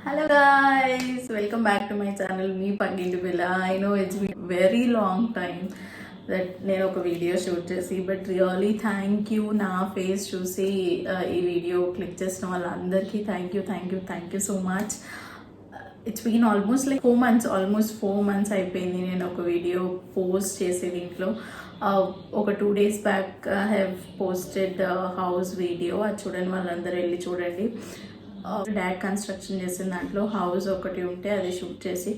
Hello guys, welcome back to my channel Me Pagginti Pilla. I know it's been very long time that నేను ఒక video shoot చేసి but really thank you నా face చూసి ఈ video click చేసిన వాళ్ళందరికీ thank you so much. It's been almost like 4 months అయిపోయింది నేను ఒక వీడియో పోస్ట్ చేసే దీంట్లో. ఒక 2 days back I have posted house video, అది చూడండి, వాళ్ళందరూ వెళ్ళి చూడండి. డాడ్ కన్స్ట్రక్షన్ చేసిన దాంట్లో హౌస్ ఒకటి ఉంటే అది షూట్ చేసి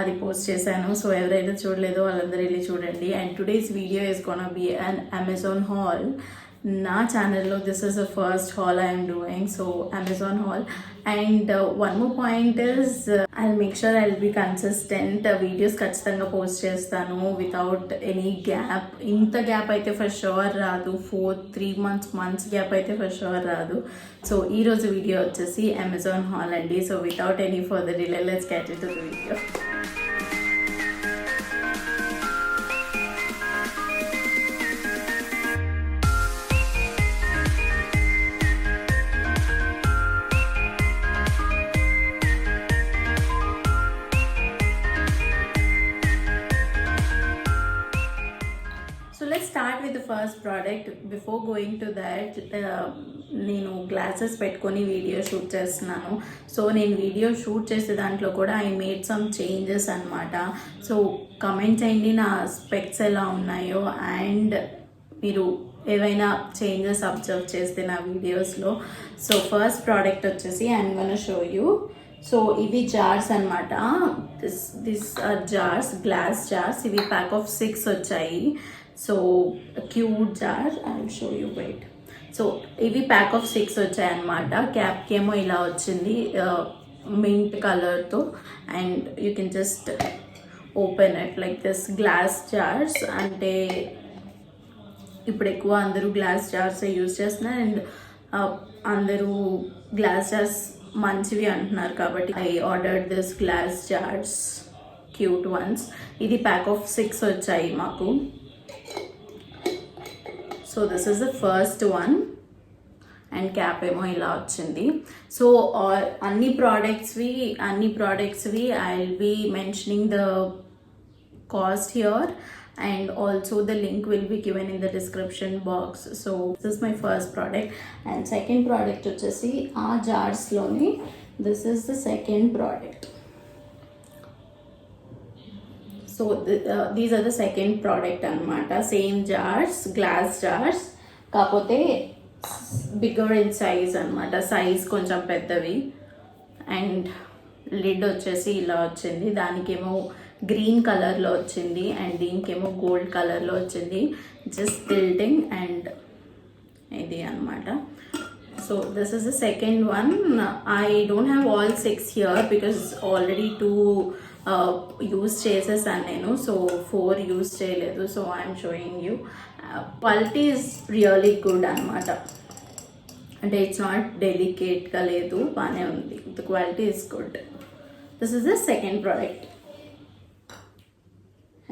అది పోస్ట్ చేశాను. సో ఎవరైతే చూడలేదో వాళ్ళందరూ వెళ్ళి చూడండి. And today's video is gonna be an Amazon hall. నా ఛానల్లో this is the first hall I'm doing, so Amazon hall. And one more point is I make sure I will B consistent. Videos ఖచ్చితంగా post చేస్తాను without any gap. ఇంత gap అయితే for sure రాదు, 3 months gap అయితే for sure రాదు. So ఈరోజు video వచ్చేసి Amazon hall అండి. So without any further delay let's get into the video. Start with the first product. Before going to that, నేను glasses పెట్టుకొని video shoot చేస్తున్నాను. So నేను video shoot చేసే దాంట్లో కూడా ఐ మేడ్ సమ్ చేంజెస్ అనమాట. So comment చేయండి నా స్పెక్ట్స్ ఎలా ఉన్నాయో, అండ్ మీరు ఏవైనా చేంజెస్ అబ్జర్వ్ చేస్తే నా వీడియోస్లో. సో ఫస్ట్ ప్రోడక్ట్ వచ్చేసి I'm gonna show you. So ఇవి జార్స్ అనమాట. This are jars, glass jars. ఇవి ప్యాక్ ఆఫ్ 6 వచ్చాయి. So cute jar, I will show you, wait. So ఇవి ప్యాక్ ఆఫ్ 6 వచ్చాయి అనమాట. క్యాప్కి ఏమో ఇలా వచ్చింది మింట్ కలర్తో, and you can just open it like this. Glass jars అంటే ఇప్పుడు ఎక్కువ అందరూ గ్లాస్ జార్స్ యూజ్ చేస్తున్నారు, అండ్ అందరూ గ్లాస్ జార్స్ మంచివి అంటున్నారు కాబట్టి I ordered this glass jars, cute ones. ఇది ప్యాక్ ఆఫ్ 6 వచ్చాయి మాకు. So this is the first one, and cap ఏమో ఇలా వచ్చింది. సో అన్ని ప్రోడక్ట్స్వి I will be mentioning the cost here, and also the link will be given in the description box. So this is my first product, and second product వచ్చేసి ఆ jars లోని this is the second product. So these are the second product అనమాట. Same jars, glass jars, కాకపోతే bigger in size అనమాట. Size కొంచెం పెద్దవి, and lid వచ్చేసి ఇలా వచ్చింది. దానికేమో గ్రీన్ కలర్లో వచ్చింది, అండ్ దీనికేమో గోల్డ్ కలర్లో వచ్చింది. జస్ట్ టిల్టింగ్, అండ్ ఇది అనమాట. So this is the second one. I don't have all 6 here because already 2 use చేసేసాను నేను. సో 4 యూజ్ చేయలేదు. So I'm showing you. Quality is really good అనమాట. అంటే ఇట్స్ నాట్ డెలికేట్గా లేదు, బాగానే ఉంది. The quality is good. This is the second product.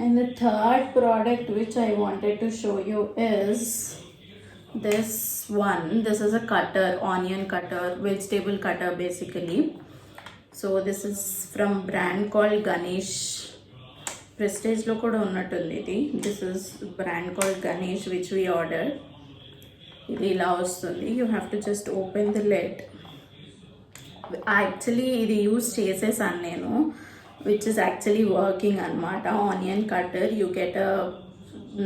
And the third product which I wanted to show you is this one. This is a cutter, onion cutter, vegetable cutter basically. So this is from brand called Ganesh. Prestige lo kuda unnatundi idi. This is brand called Ganesh which we ordered. Idi ila vastundi. You have to just open the lid. Actually idi use chesesanu nenu, which is actually working anamata. Onion cutter, you get a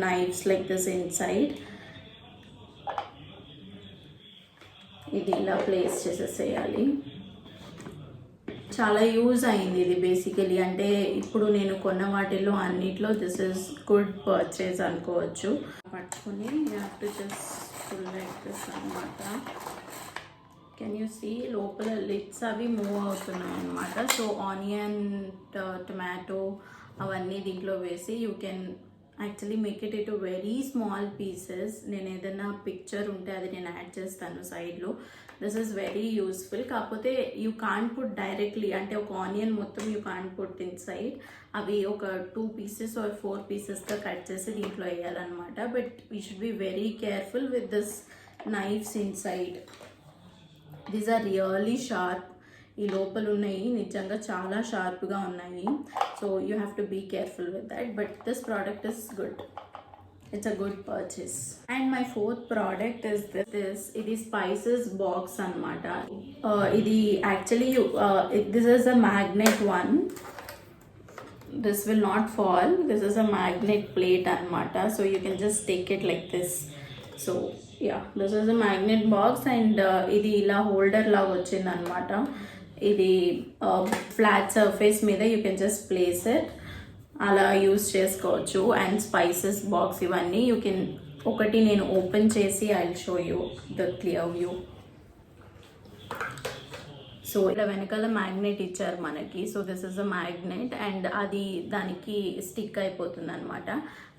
knives like this inside. ఇది ఇలా place చేసేసేయాలి. చాలా use అయింది ఇది basically. అంటే ఇప్పుడు నేను కొన్న వాటిల్లో అన్నిట్లో దిస్ ఇస్ గుడ్ పర్చేజ్ అనుకోవచ్చు. పట్టుకుని you have to just full like this అనమాట. కెన్ యూ సీ లోపల లిడ్స్ అవి మూవ్ అవుతున్నాయి అనమాట. సో ఆనియన్, టొమాటో అవన్నీ దీంట్లో వేసి you can actually make it ఇటు వెరీ స్మాల్ పీసెస్. నేను ఏదైనా పిక్చర్ ఉంటే అది నేను యాడ్ చేస్తాను సైడ్లో. This is very useful. కాకపోతే యూ కాంట్ పుట్ డైరెక్ట్లీ, అంటే ఒక ఆనియన్ మొత్తం you can't put in side. అవి ఒక 2 pieces or 4 piecesగా కట్ చేసి దీంట్లో వేయాలన్నమాట. But we should be very careful with this knifes inside. These are really sharp. ఈ లోపల ఉన్నాయి నిజంగా చాలా షార్ప్గా ఉన్నాయి. So you have to be careful with that, but this product is good. It's a good purchase. And my fourth product is this. It is spices box anamata. Idi actually this is a magnet one. This will not fall. This is a magnet plate anamata. So you can just take it like this. So yeah, this is a magnet box, and idi ila holder la vachindi anamata. Idi flat surface మీద you can just place it. అలా use చేసుకోవచ్చు. And spices box ఇవన్నీ you can ఒకటి నేను open చేసి I will show you the clear view. So ఇలా వెనకాల magnet ఇచ్చారు మనకి. So this is a magnet and అది దానికి స్టిక్ అయిపోతుంది అనమాట.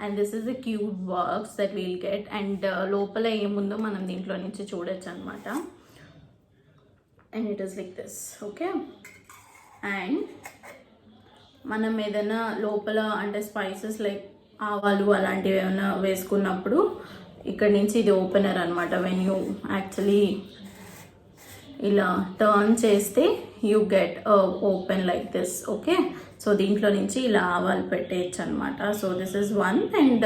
And this is a cute box that will get. And లోపల ఏముందో మనం దీంట్లో నుంచి చూడొచ్చు అనమాట. And it is like this. Okay, and మనం ఏదైనా లోపల అంటే స్పైసెస్ లైక్ ఆవాలు అలాంటివి ఏమైనా వేసుకున్నప్పుడు ఇక్కడ నుంచి ఇది ఓపెనర్ అనమాట. వెన్ యూ యాక్చువల్లీ ఇలా టర్న్ చేస్తే you get open like this. Okay, so దీంట్లో నుంచి ఇలా ఆవాలు పెట్టేయచ్చు అనమాట. So this is one. And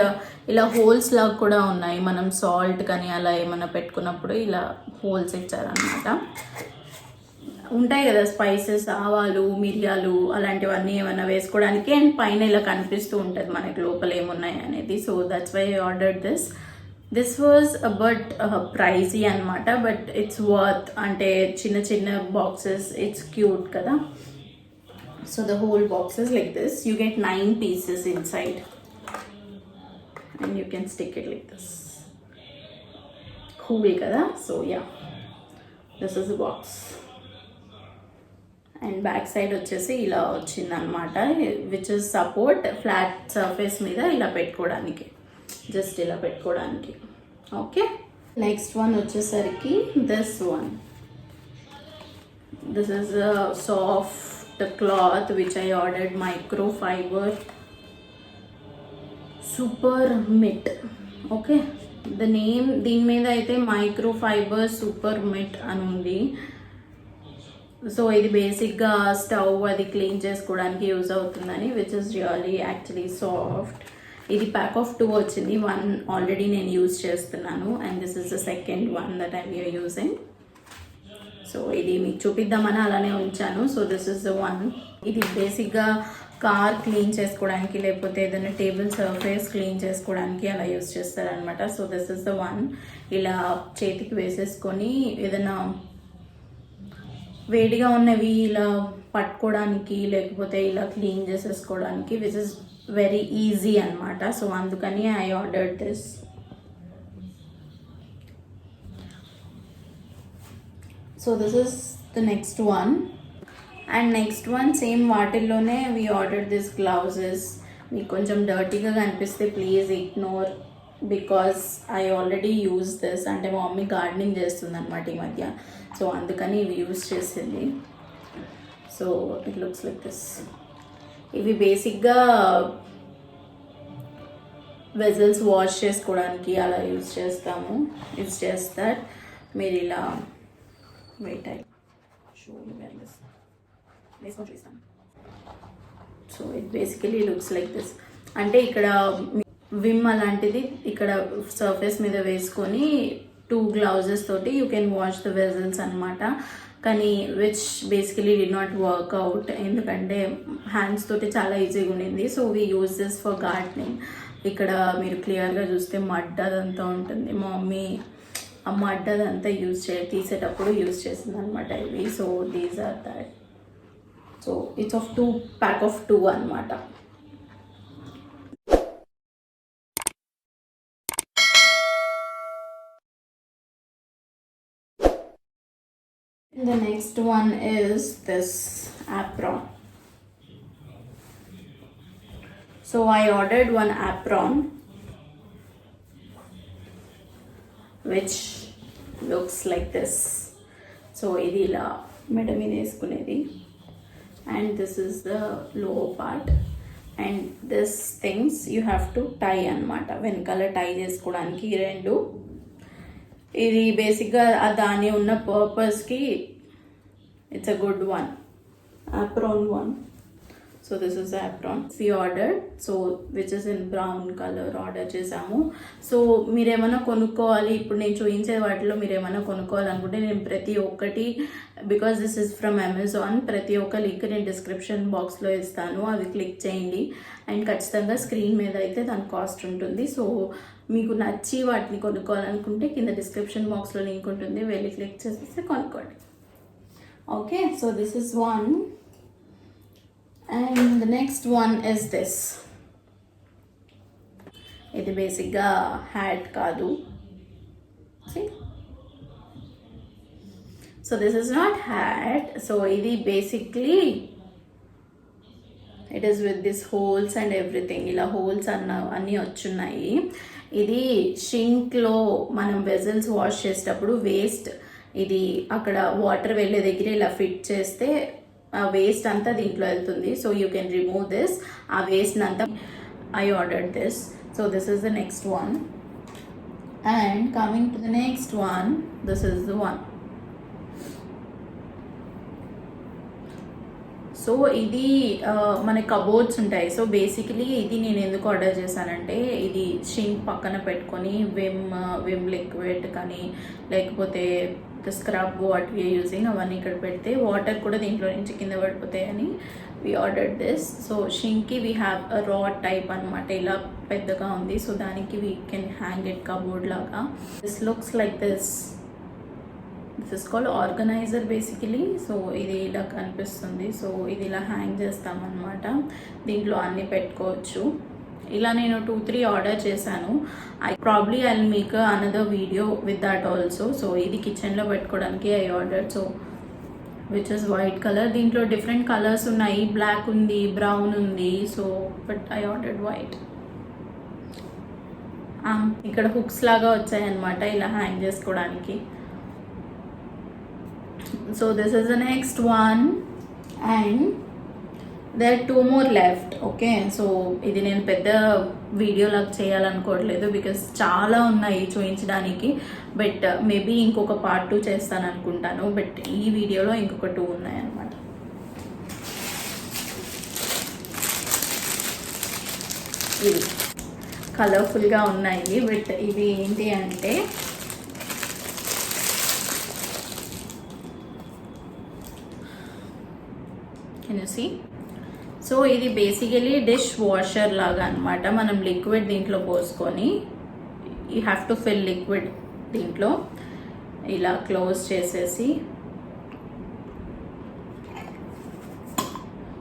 ఇలా హోల్స్ లాగా కూడా ఉన్నాయి. మనం సాల్ట్ కానీ అలా ఏమైనా పెట్టుకున్నప్పుడు ఇలా హోల్స్ ఇచ్చారనమాట. ఉంటాయి కదా స్పైసెస్, ఆవాలు, మిరియాలు అలాంటివన్నీ ఏమైనా వేసుకోవడానికి. అండ్ పైన ఇలా కనిపిస్తూ ఉంటుంది మనకి లోపల ఏమున్నాయి అనేది. So that's why I ordered this. This was but pricey అనమాట, బట్ ఇట్స్ వర్త్. అంటే చిన్న చిన్న బాక్సెస్, ఇట్స్ క్యూట్ కదా. So the whole boxes like this. You get 9 pieces inside and you can stick it like this. Cool కదా. So yeah, this is the box. And back side వచ్చేసి ఇలా వచ్చిందనమాట, which is support flat surface మీద ఇలా పెట్టుకోవడానికి, just ఇలా పెట్టుకోవడానికి. Okay, next one వచ్చేసరికి this one. This is a soft cloth which I ordered, microfibre super mitt. Okay, the name దీని మీద అయితే మైక్రో ఫైబర్ సూపర్ మిట్ అని ఉంది. సో ఇది బేసిక్గా స్టవ్ అది క్లీన్ చేసుకోవడానికి యూజ్ అవుతుందని, which is really actually soft. ఇది ప్యాక్ ఆఫ్ 2 వచ్చింది. 1 ఆల్రెడీ నేను యూజ్ చేస్తున్నాను and this is the second one that I we're using. So ఇది మీకు చూపిద్దామని అలానే ఉంచాను. So this is the one. ఇది బేసిక్గా కార్ క్లీన్ చేసుకోవడానికి లేకపోతే ఏదైనా టేబుల్ సర్ఫేస్ క్లీన్ చేసుకోవడానికి అలా యూజ్ చేస్తారనమాట. So this is the one. ఇలా చేతికి వేసేసుకొని ఏదైనా వేడిగా ఉన్నవి ఇలా పట్టుకోవడానికి లేకపోతే ఇలా క్లీన్ చేసేసుకోవడానికి, విచ్ ఇస్ వెరీ ఈజీ అనమాట. సో అందుకని I ordered this. So this is the next one. And next one same వాటిల్లోనే వీ ఆర్డర్డ్ దిస్ గ్లౌజెస్. మీకు కొంచెం డర్టీగా కనిపిస్తే please ignore, because I already use this. అంటే మా మమ్మీ గార్డెనింగ్ చేస్తుంది అనమాట ఈ మధ్య, సో అందుకని ఇవి యూజ్ చేసింది. So it looks like this. ఇవి బేసిక్గా వెజల్స్ వాష్ చేసుకోవడానికి అలా యూజ్ చేస్తాము. ఇట్స్ జస్ట్ దట్ మీరు ఇలా వెయిట్ అయ్యి వేసుకొని చూస్తాను. So it basically looks like this. అంటే ఇక్కడ విమ్ అలాంటిది ఇక్కడ సర్ఫేస్ మీద వేసుకొని 2 గ్లౌజెస్ తోటి you can wash the vessels అనమాట. కానీ which basically did not work out, ఎందుకంటే హ్యాండ్స్ తోటి చాలా ఈజీగా ఉండింది. So we use this for gardening. ఇక్కడ మీరు క్లియర్గా చూస్తే మడ్ అదంతా ఉంటుంది. మా మమ్మీ ఆ మడ్ అదంతా తీసేటప్పుడు యూజ్ చేసింది అనమాట ఇవి. So these are that. So it's of 2 pack of 2 అనమాట. The next one is this apron. So I ordered one apron which looks like this. So ఇది ఇలా మెడ మీద వేసుకునేది, and this is the lower part, and this things you have to tie అన్నమాట. వెనకాల టై చేసుకోవడానికి ఈ రెండు. ఇది బేసిక్గా దాని ఉన్న పర్పస్కి It's a good one. Apron one. So this is the apron we ordered, so which is in brown color order చేసాము. సో మీరేమైనా కొనుక్కోవాలి, ఇప్పుడు నేను చూపించే వాటిలో మీరేమైనా కొనుక్కోవాలనుకుంటే నేను ప్రతి ఒక్కటి, because this is from Amazon, ప్రతి ఒక్క లింక్ నేను డిస్క్రిప్షన్ బాక్స్లో ఇస్తాను, అవి క్లిక్ చేయండి. అండ్ ఖచ్చితంగా స్క్రీన్ మీద అయితే దాని కాస్ట్ ఉంటుంది. సో మీకు నచ్చి వాటిని కొనుక్కోవాలనుకుంటే కింద డిస్క్రిప్షన్ బాక్స్లో లింక్ ఉంటుంది, వెళ్ళి క్లిక్ చేసేస్తే కొనుక్కోండి. Okay, so this is one. And the next one is this. ఇది బేసిక్గా హ్యాట్ కాదు. See? So this is not hat. So ఇది basically it is with this holes and everything. ఇలా హోల్స్ అన్నీ వచ్చున్నాయి. ఇది షింక్లో మనం వెజల్స్ వాష్ చేసేటప్పుడు వేస్ట్, ఇది అక్కడ వాటర్ వెళ్ళే దగ్గర ఇలా ఫిట్ చేస్తే ఆ వేస్ట్ అంతా దీంట్లో వెళ్తుంది. So you can remove this, ఆ వేస్ట్ అంతా. I ordered this. So this is the next one. And coming to the next one, this is the one. So ఇది మన కబోర్డ్స్ ఉంటాయి. సో బేసికలీ ఇది నేను ఎందుకు ఆర్డర్ చేశానంటే, ఇది షింక్ పక్కన పెట్టుకొని విమ్ లిక్విడ్ కానీ లేకపోతే స్క్రబ్ వాట్ వీఆర్ యూజింగ్ అవన్నీ ఇక్కడ పెడితే వాటర్ కూడా దీంట్లో నుంచి కింద పడిపోతాయని వీ ఆర్డర్డ్ దిస్. సో షింక్కి we have a rod type అనమాట, ఇలా పెద్దగా ఉంది. సో దానికి we can hang it cupboard లాగా. This looks like this. This is called organiser basically. So ఇది ఇలా కనిపిస్తుంది. సో ఇది ఇలా హ్యాంగ్ చేస్తామన్నమాట, దీంట్లో అన్నీ పెట్టుకోవచ్చు. ఇలా నేను 2-3 ఆర్డర్ చేశాను. I make another video with that also. So ఇది కిచెన్లో పెట్టుకోవడానికి I order. So which is white colour. దీంట్లో డిఫరెంట్ కలర్స్ ఉన్నాయి, బ్లాక్ ఉంది, బ్రౌన్ ఉంది. So but I ordered white. ఇక్కడ హుక్స్ లాగా వచ్చాయన్నమాట ఇలా హ్యాంగ్ చేసుకోవడానికి. So this is the next one. And there are 2 more left. Okay, so ఇది నేను పెద్ద వీడియోలాగా చేయాలనుకోవట్లేదు, బికాస్ చాలా ఉన్నాయి చూపించడానికి. బట్ మేబీ ఇంకొక పార్ట్ 2 చేస్తాను అనుకుంటాను. బట్ ఈ వీడియోలో ఇంకొక 2 ఉన్నాయన్నమాట. ఇవి కలర్ఫుల్గా ఉన్నాయి. బట్ ఇవి ఏంటి అంటే, కెన్ యు సీ? సో ఇది బేసికలీ డిష్ వాషర్ లాగా అనమాట. మనం లిక్విడ్ దీంట్లో పోసుకొని, you have to fill liquid దీంట్లో, ఇలా క్లోజ్ చేసేసి.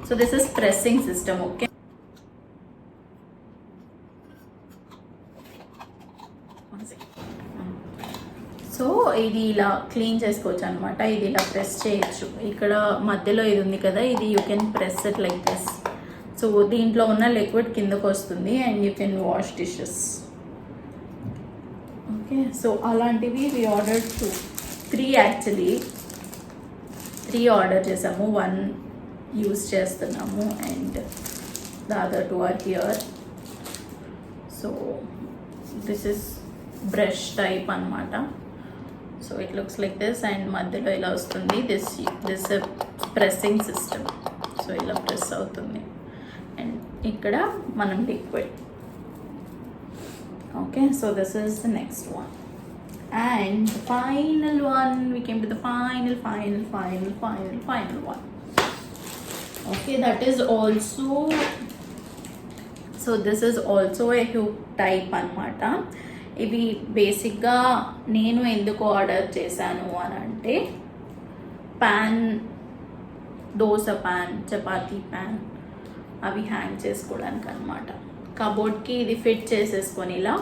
So this is pressing system. Okay, so ఇది ఇలా క్లీన్ చేసుకోవచ్చు అనమాట. ఇది ఇలా ప్రెస్ చేయొచ్చు. ఇక్కడ మధ్యలో ఇది ఉంది కదా, ఇది you can press it like this. So దీంట్లో ఉన్న లిక్విడ్ కిందకు వస్తుంది and you can wash dishes. Okay, so అలాంటివి వి ఆర్డర్ 3 యాక్చువల్లీ 3 ఆర్డర్ చేసాము. 1 యూస్ చేస్తున్నాము and the other 2 are here. So this is brush type అనమాట. So it looks like this and మధ్యలో ఇలా వస్తుంది. This pressing system. సో ఇలా press అవుతుంది and ఇక్కడ మనం liquid. Okay, so this is the next one. And final one, we came to the final one. Okay, that is also, so this is also a hook type అనమాట. ఇవి బేసిక్గా నేను ఎందుకు order చేశాను అని అంటే, pan, dosa pan, chapati pan అవి hang చేసుకోవడానికి అనమాట. కబోర్డ్కి ఇది ఫిట్ చేసేసుకొని ఇలా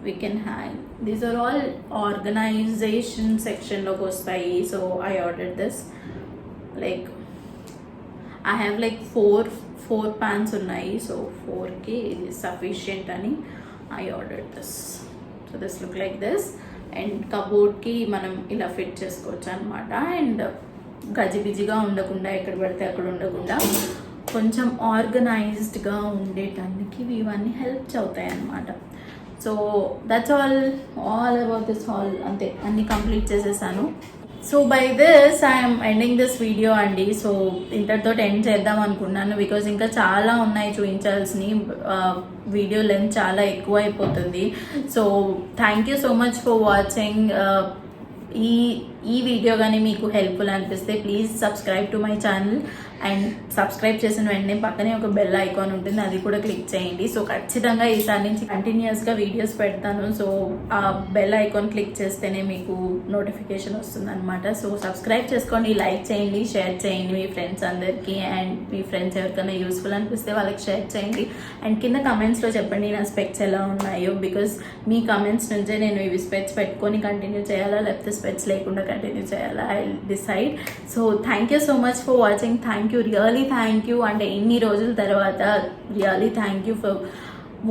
we can hang. These are all organisation సెక్షన్లోకి వస్తాయి. So I order this. Like I have like 4 pans ఉన్నాయి. సో 4కి ఇది సఫిషియంట్ అని I order this. So this look like this. And కబోర్డ్కి మనం ఇలా ఫిట్ చేసుకోవచ్చు అనమాట. అండ్ గజిబిజిగా ఉండకుండా, ఎక్కడ పడితే అక్కడ ఉండకుండా కొంచెం ఆర్గనైజ్డ్గా ఉండేటానికి ఇవన్నీ హెల్ప్ అవుతాయి అన్నమాట. So that's all about this hall. అంతే, అన్నీ కంప్లీట్ చేసేసాను. So by this I'm ending this video అండి. సో ఇంతటితో ఎండ్ చేద్దాం అనుకున్నాను బికాజ్ ఇంకా చాలా ఉన్నాయి చూపించాల్సినవి. వీడియో లెంత్ చాలా ఎక్కువ అయిపోతుంది. So thank you so much for watching. ఈ వీడియో కానీ మీకు హెల్ప్ఫుల్ అనిపిస్తే please subscribe to my channel. And subscribe చేసిన వెంటనే పక్కనే ఒక బెల్ ఐకాన్ ఉంటుంది, అది కూడా క్లిక్ చేయండి. సో ఖచ్చితంగా ఈసారి నుంచి కంటిన్యూస్గా వీడియోస్ పెడతాను. సో ఆ బెల్ ఐకాన్ క్లిక్ చేస్తేనే మీకు నోటిఫికేషన్ వస్తుంది అనమాట. సో సబ్స్క్రైబ్ చేసుకోండి, లైక్ చేయండి, షేర్ చేయండి మీ ఫ్రెండ్స్ అందరికీ. అండ్ మీ ఫ్రెండ్స్ ఎవరికైనా యూస్ఫుల్ అనిపిస్తే వాళ్ళకి షేర్ చేయండి. అండ్ కింద కమెంట్స్లో చెప్పండి నా స్పెక్స్ ఎలా ఉన్నాయో. బికాస్ మీ కమెంట్స్ నుంచే నేను ఇవి స్పెక్స్ పెట్టుకొని కంటిన్యూ చేయాలా లేకపోతే స్పెక్స్ లేకుండా కంటిన్యూ చేయాలా, I decide. So thank you so much for watching. Thank you, really thank you. అంటే ఇన్ని రోజుల తర్వాత really thank you for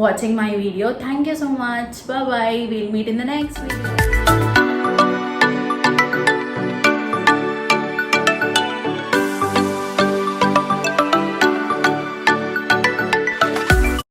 watching my video. Thank you so much. Bye bye. We'll meet in the next video.